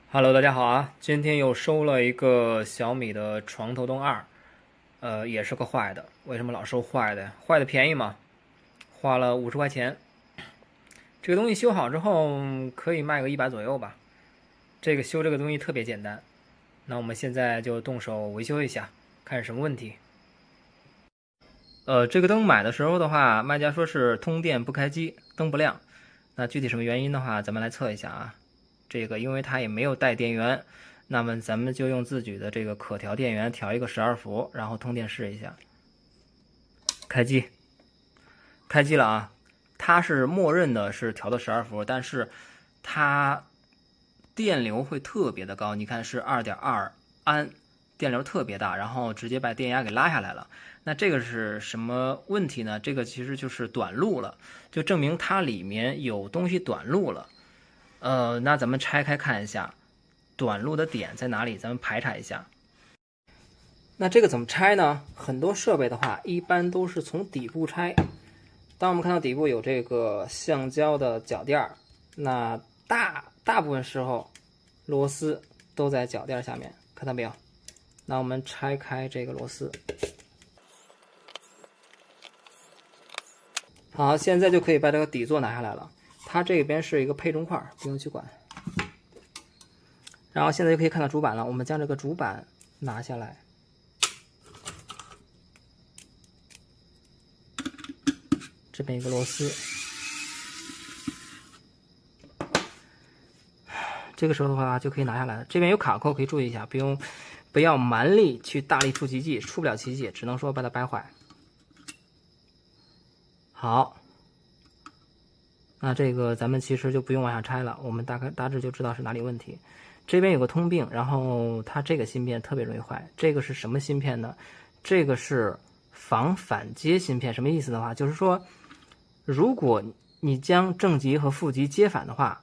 Hello，大家好啊！今天又收了一个小米的床头灯2，也是个坏的。为什么老收坏的呀？坏的便宜嘛，花了50块钱。这个东西修好之后可以卖个100左右吧。修这个东西特别简单，那我们现在就动手维修一下，看是什么问题。这个灯买的时候的话，卖家说是通电不开机，灯不亮。那具体什么原因的话，咱们来测一下啊。因为它也没有带电源，那么咱们就用自己的这个可调电源调一个12伏，然后通电试一下。开机，开机了啊！它是默认的是调的12伏，但是它电流会特别的高，你看是2.2安，电流特别大，然后直接把电压给拉下来了。那这个是什么问题呢？这个其实就是短路了，就证明它里面有东西短路了。那咱们拆开看一下，短路的点在哪里？咱们排查一下。那这个怎么拆呢？很多设备的话，一般都是从底部拆。当我们看到底部有这个橡胶的脚垫，那大部分时候螺丝都在脚垫下面，看到没有？那我们拆开这个螺丝。好，现在就可以把这个底座拿下来了。它这边是一个配重块，不用去管。然后现在就可以看到主板了，我们将这个主板拿下来，这边一个螺丝。这个时候的话就可以拿下来了。这边有卡扣，可以注意一下，不要蛮力去大力出奇迹，出不了奇迹，只能说把它掰坏。好。那这个咱们其实就不用往下拆了，我们大致就知道是哪里问题。这边有个通病，然后它这个芯片特别容易坏。这个是什么芯片呢？这个是防反接芯片。什么意思的话，就是说，如果你将正极和负极接反的话，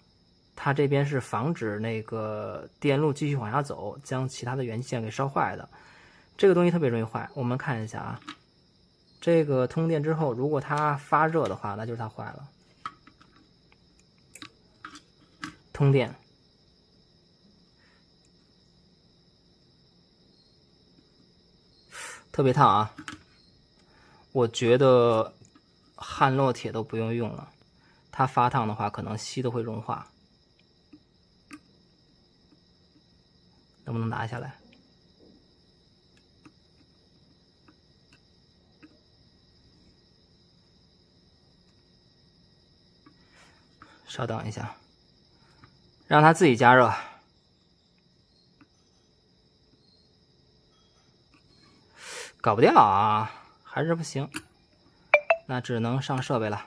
它这边是防止那个电路继续往下走，将其他的元件给烧坏的。这个东西特别容易坏。我们看一下啊，这个通电之后，如果它发热的话，那就是它坏了。通电，特别烫啊！我觉得焊烙铁都不用了，它发烫的话，可能锡都会融化。能不能拿下来？稍等一下。让它自己加热，搞不掉啊，还是不行，那只能上设备了。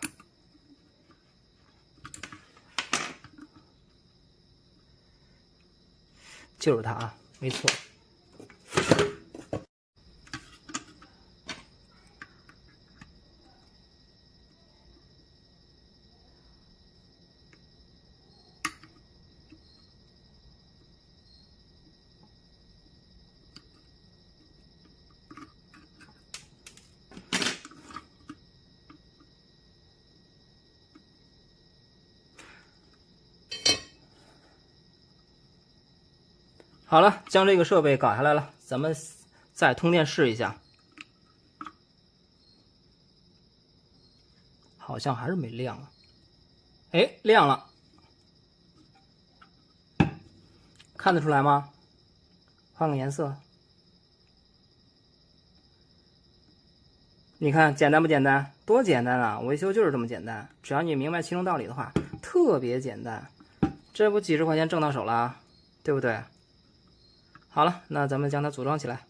就是它啊，没错。好了，将这个设备搞下来了，咱们再通电试一下。好像还是没亮啊。哎，亮了，看得出来吗？换个颜色。你看简单不简单？多简单啊！维修就是这么简单，只要你明白其中道理的话，特别简单。这不几十块钱挣到手了，对不对？好了，那咱们将它组装起来。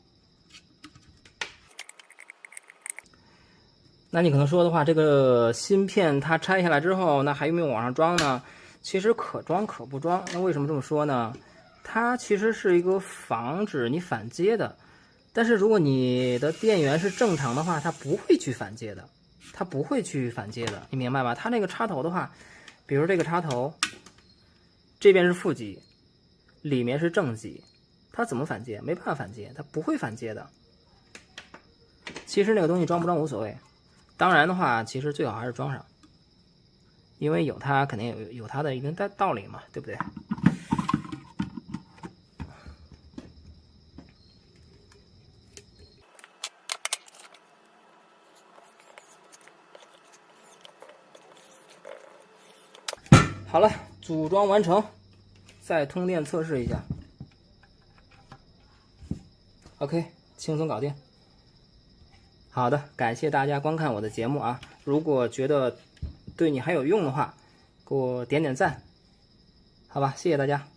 那你可能说的话，这个芯片它拆下来之后，那还有没有往上装呢？其实可装可不装。那为什么这么说呢？它其实是一个防止你反接的，但是如果你的电源是正常的话，它不会去反接的，它不会去反接的，你明白吧？它那个插头的话，比如这个插头，这边是负极，里面是正极。它怎么反接？没办法反接，它不会反接的。其实那个东西装不装无所谓，当然的话，其实最好还是装上，因为有它肯定有它的一定道理嘛，对不对？好了，组装完成，再通电测试一下。OK， 轻松搞定。好的，感谢大家观看我的节目啊！如果觉得对你还有用的话，给我点点赞，好吧，谢谢大家。